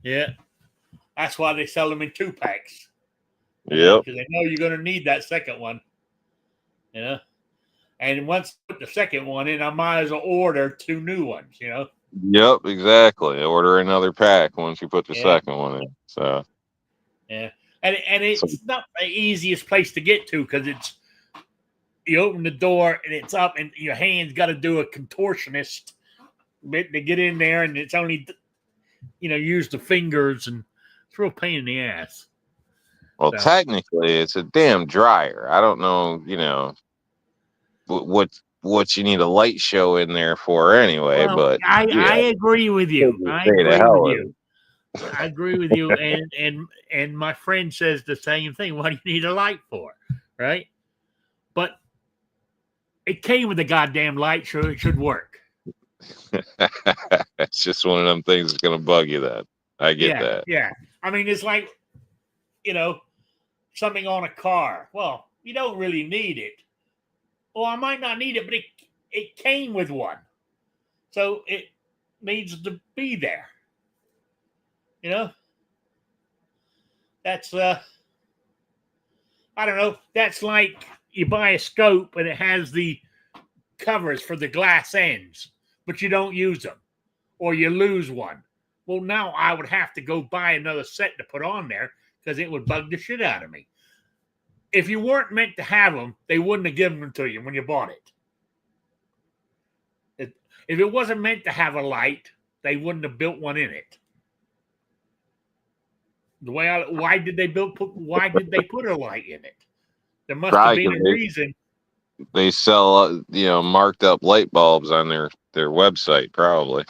Yeah. That's why they sell them in 2-packs. Yep. Because they know you're going to need that second one. And once I put the second one in, I might as well order 2 new ones. Yep, exactly. Order another pack once you put the Yeah. second one in. So Yeah. And it's not the easiest place to get to because you open the door and it's up and your hand's got to do a contortionist bit to get in there, and it's only use the fingers, and it's a real pain in the ass. well, technically, it's a damn dryer. I don't know, what you need a light show in there for anyway. Well, but I yeah, agree with you. I say the agree hell with with you. I agree with you. And my friend says the same thing. What do you need a light for? Right? But it came with a goddamn light, so it should work. It's just one of them things that's gonna bug you. That I get that. Yeah. I mean, it's like something on a car. Well, you don't really need it. Well, I might not need it, but it came with one, so it needs to be there. That's I don't know. That's like you buy a scope and it has the covers for the glass ends, but you don't use them, or you lose one. Well, now I would have to go buy another set to put on there because it would bug the shit out of me. If you weren't meant to have them, they wouldn't have given them to you when you bought it. If it wasn't meant to have a light, they wouldn't have built one in it. Why did they put a light in it? There must have been a reason. They sell marked up light bulbs on their website, probably.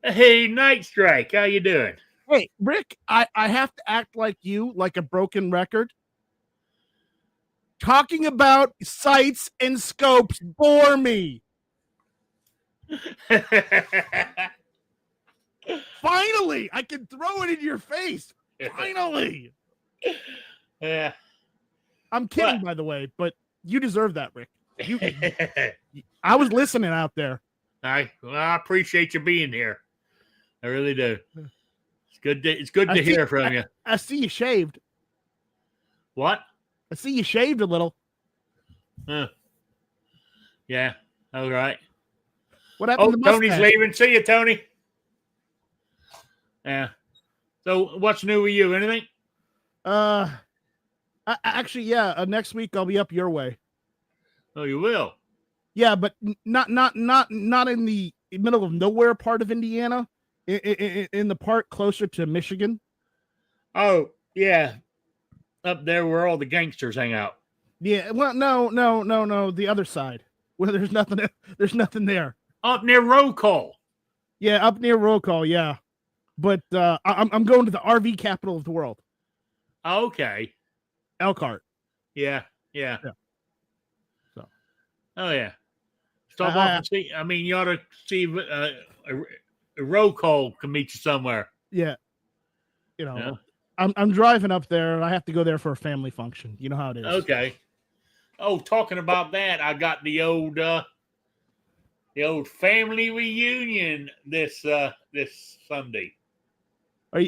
Hey, Night Strike, how you doing? Hey, Rick, I have to act like you, like a broken record. Talking about sights and scopes bore me. Finally, I can throw it in your face. Finally. Yeah. I'm kidding, What? by the way, but you deserve that, Rick. I was listening out there. I appreciate you being here. I really do. It's good to hear from you. I see you shaved. What? I see you shaved a little. Yeah. All right. What happened to the Tony's mustache? leaving. See you, Tony. Yeah. So, what's new with you? Anything? Actually, yeah. Next week I'll be up your way. Oh, you will. Yeah, but not in the middle of nowhere part of Indiana. In the part closer to Michigan. Oh, yeah. Up there where all the gangsters hang out. Yeah. Well, no. The other side where there's nothing there. Up near roll call. Yeah, up near roll call. Yeah, but I'm going to the RV capital of the world. Okay. Elkhart. Yeah. So. Oh yeah. Stop off and see. I mean, you ought to see a roll call can meet you somewhere. Yeah. You know, I'm driving up there, and I have to go there for a family function. You know how it is. Okay. Oh, talking about that, I got the old family reunion this Sunday.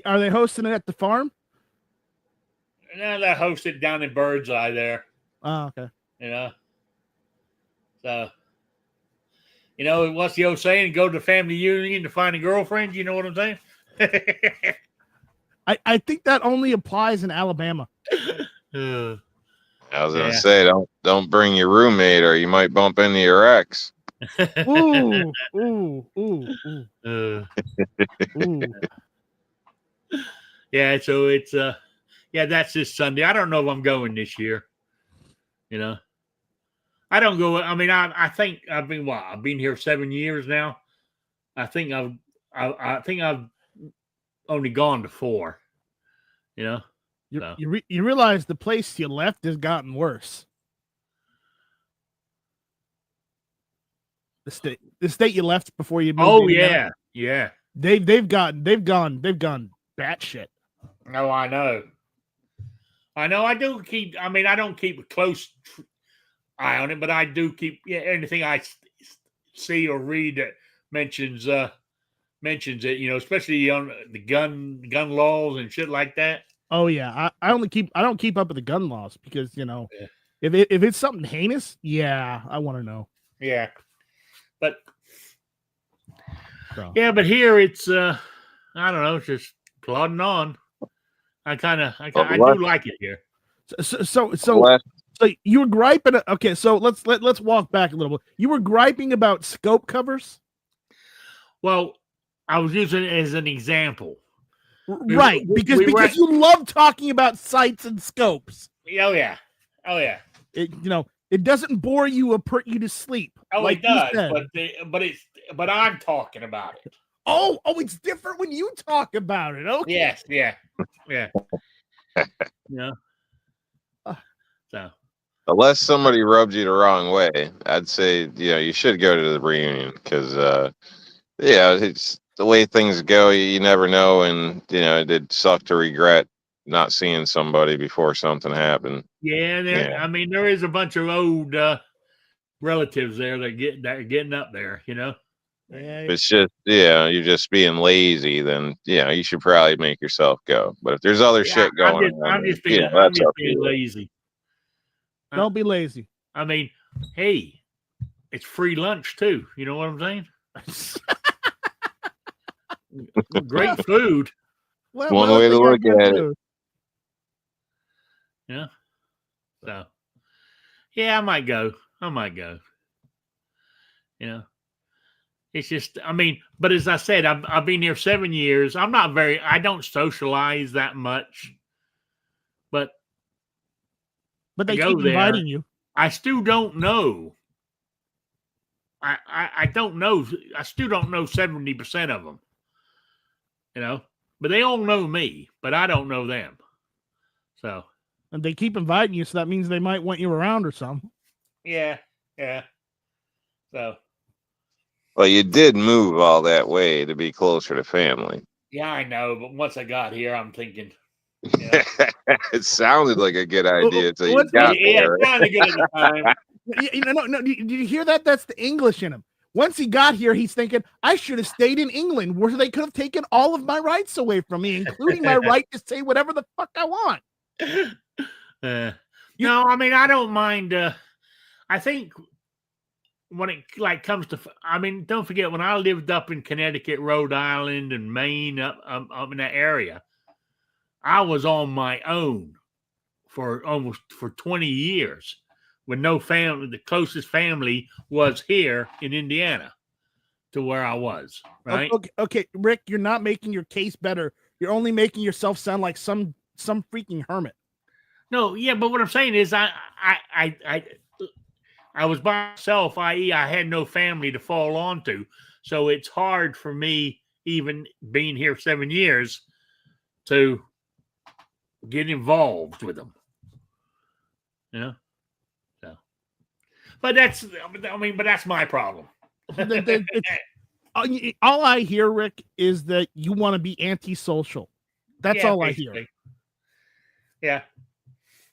Are they hosting it at the farm? Now they hosted down in Birdseye there. Oh, okay. You know. So, what's the old saying? Go to the family reunion to find a girlfriend. You know what I'm saying? I think that only applies in Alabama. I was gonna say, don't bring your roommate, or you might bump into your ex. Ooh. Yeah, so it's that's this Sunday. I don't know if I'm going this year. I don't go. I mean, I think I've been here 7 years now. I think I've only gone to 4. You realize the place you left has gotten worse. The state you left before you moved. Oh yeah. Yeah. They've gone batshit. No, I know. I don't keep a close eye on it, but I do keep anything I see or read that mentions it, especially on the gun laws and shit like that. Oh yeah, I don't keep up with the gun laws because if it's something heinous, I want to know. Yeah, but but here it's I don't know, it's just plodding on. I do like it here. So you were griping. Okay, so let's walk back a little bit. You were griping about scope covers. Well, I was using it as an example. Right, because you love talking about sights and scopes. Oh yeah. It doesn't bore you or put you to sleep. Oh, like it does, but I'm talking about it. Oh, it's different when you talk about it. Okay. Yes, yeah. So, unless somebody rubbed you the wrong way, I'd say you should go to the reunion because it's the way things go. You never know, and it'd suck to regret not seeing somebody before something happened. Yeah, I mean, there is a bunch of old relatives there that are getting up there. If it's just you're just being lazy, then you should probably make yourself go. But if there's other shit going on, I'm just being lazy. Don't be lazy. I mean, hey, it's free lunch too. You know what I'm saying? Great food. One way to look at it. Yeah. So, I might go. It's just, but as I said, I've been here 7 years. I don't socialize that much, but they keep inviting you. I still don't know. I don't know. I still don't know 70% of them, but they all know me, but I don't know them. So. And they keep inviting you, so that means they might want you around or something. Yeah. So. Well, you did move all that way to be closer to family. Yeah, I know, but once I got here, I'm thinking, Yeah. It sounded like a good idea until you What's- got Yeah, there. it sounded good at the time. No. Did you hear that? That's the English in him. Once he got here, he's thinking, I should have stayed in England where they could have taken all of my rights away from me, including my right to say whatever the fuck I want. No, I mean, I don't mind. I think when it like comes to, I mean, don't forget when I lived up in Connecticut, Rhode Island, and Maine, up in that area, I was on my own for 20 years with no family. The closest family was here in Indiana to where I was. Right? Okay, Rick, you're not making your case better. You're only making yourself sound like some freaking hermit. No, yeah, but what I'm saying is, I was by myself, i.e., I had no family to fall onto, so it's hard for me, even being here 7 years, to get involved with them. You know, so. But that's my problem. All I hear, Rick, is that you want to be antisocial. That's Yeah, all basically. I hear. Yeah.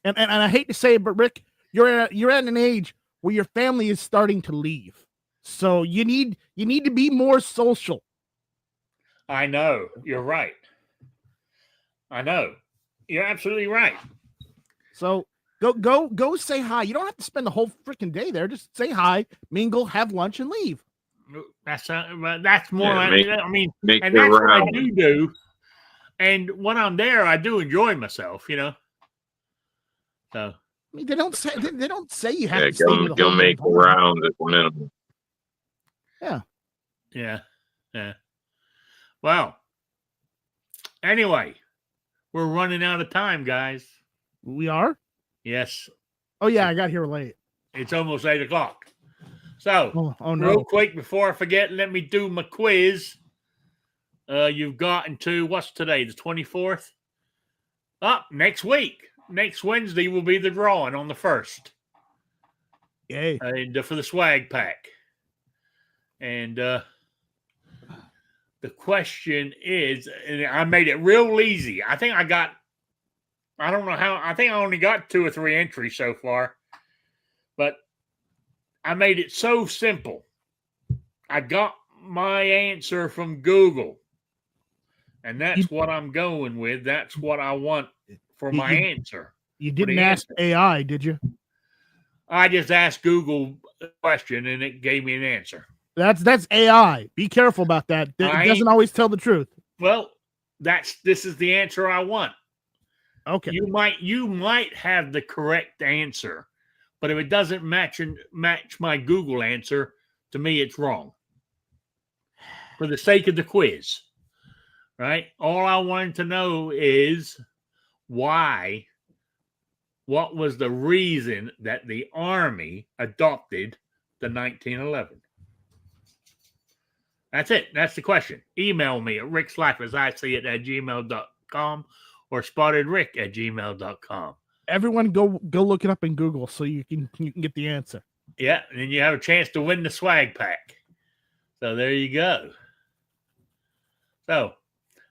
And I hate to say it, but Rick, you're at an age where your family is starting to leave. So you need to be more social. I know. You're right. I know. You're absolutely right. So go say hi. You don't have to spend the whole freaking day there. Just say hi, mingle, have lunch, and leave. That's more like, I mean, Make and the that's what I round. do. And when I'm there, I do enjoy myself, you know. So I mean, they don't say you have Yeah, to stay the go whole make damn the time. round at minimum. yeah. Well, anyway, we're running out of time, guys. We are? Yes, Oh yeah, I got here late. it's almost 8:00. So, Oh real no. quick before I forget, let me do my quiz. You've gotten to what's today, the 24th? Up next week. Next Wednesday will be the drawing on the 1st. Yay. And for the swag pack. And the question is, and I made it real easy. I think I only got 2 or 3 entries so far, but I made it so simple. I got my answer from Google, and that's what I'm going with. That's what I want for my answer. You didn't ask AI, did you? I just asked Google a question, and it gave me an answer. That's AI. Be careful about that. It doesn't always tell the truth. Well, this is the answer I want. Okay. You might have the correct answer, but if it doesn't match my Google answer, to me it's wrong. For the sake of the quiz, right? All I wanted to know is why. What was the reason that the Army adopted the 1911? That's it. That's the question. Email me at rickslife@gmail.com or spottedrick@gmail.com. Everyone go look it up in Google so you can get the answer. Yeah, and then you have a chance to win the swag pack. So there you go. So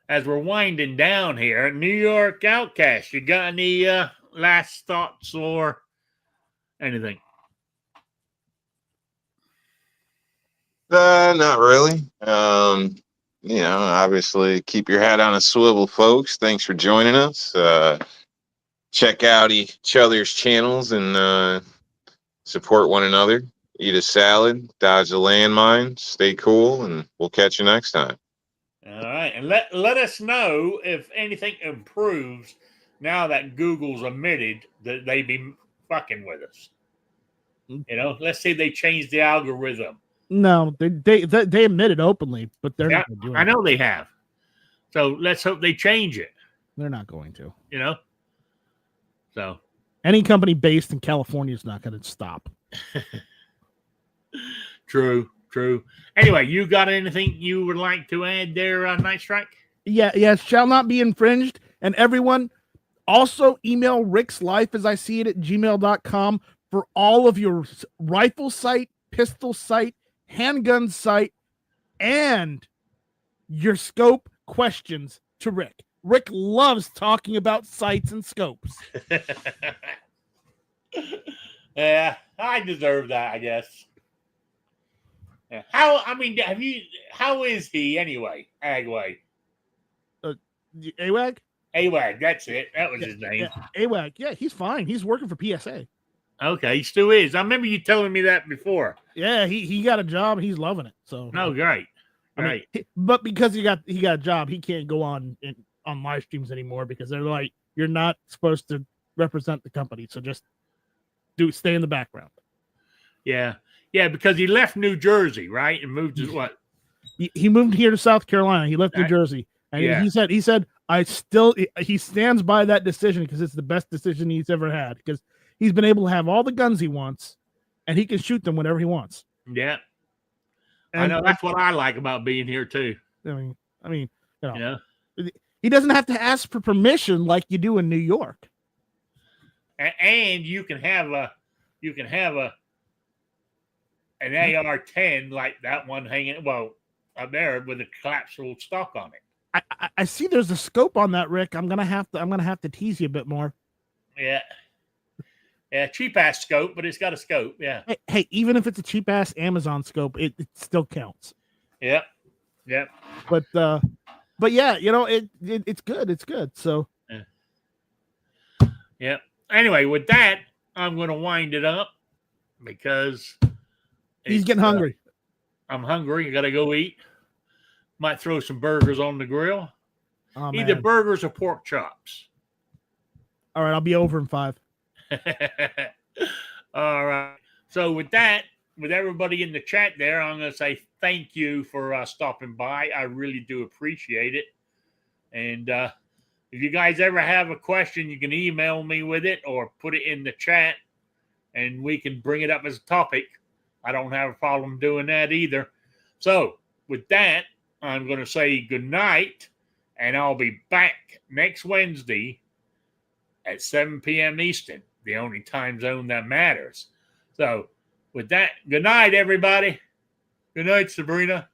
as we're winding down here, New York Outcast, you got any last thoughts or anything? Not really. Obviously keep your hat on a swivel, folks. Thanks for joining us. Check out each other's channels and support one another. Eat a salad, dodge a landmine, stay cool, and we'll catch you next time. All right. And let us know if anything improves now that Google's admitted that they be fucking with us. You know, let's say they change the algorithm. No, they admit it openly, but they're not going to do it. I know they have. So let's hope they change it. They're not going to. You know? So any company based in California is not going to stop. True. Anyway, you got anything you would like to add there, Night Strike? Yeah, shall not be infringed. And everyone, also email rickslife@gmail.com for all of your rifle sight, pistol sight, handgun sight, and your scope questions to Rick. Rick loves talking about sights and scopes. Yeah, I deserve that, I guess. Yeah. How is he anyway? Agway. AWAG? AWAG, that's it. That was his name. Yeah, AWAG. Yeah, he's fine. He's working for PSA. Okay, he still is. I remember you telling me that before. Yeah, he got a job. He's loving it. So No, great. I mean, but because he got a job, he can't go on live streams anymore because they're like, you're not supposed to represent the company, so just stay in the background. Yeah, because he left New Jersey, right, and moved to what? He moved here to South Carolina. He left New Jersey, and he said he stands by that decision because it's the best decision he's ever had because he's been able to have all the guns he wants, and he can shoot them whenever he wants. Yeah. And I know that's what I like about being here too. I mean, he doesn't have to ask for permission like you do in New York. And you can have an AR-10 like that one hanging up there with a collapsible stock on it. I see there's a scope on that, Rick. I'm gonna have to tease you a bit more. Yeah. Yeah, cheap ass scope, but it's got a scope. Yeah. Hey, even if it's a cheap ass Amazon scope, it still counts. Yep. But yeah, it's good. It's good. So. Yeah. Anyway, with that, I'm going to wind it up because he's getting hungry. I'm hungry. I got to go eat. Might throw some burgers on the grill. Oh, either burgers or pork chops. All right, I'll be over in 5. All right. So with that, with everybody in the chat there, I'm going to say thank you for stopping by. I really do appreciate it. And if you guys ever have a question, you can email me with it or put it in the chat, and we can bring it up as a topic. I don't have a problem doing that either. So with that, I'm going to say good night, and I'll be back next Wednesday at 7 p.m. Eastern, the only time zone that matters. So with that, good night, everybody. Good night, Sabrina.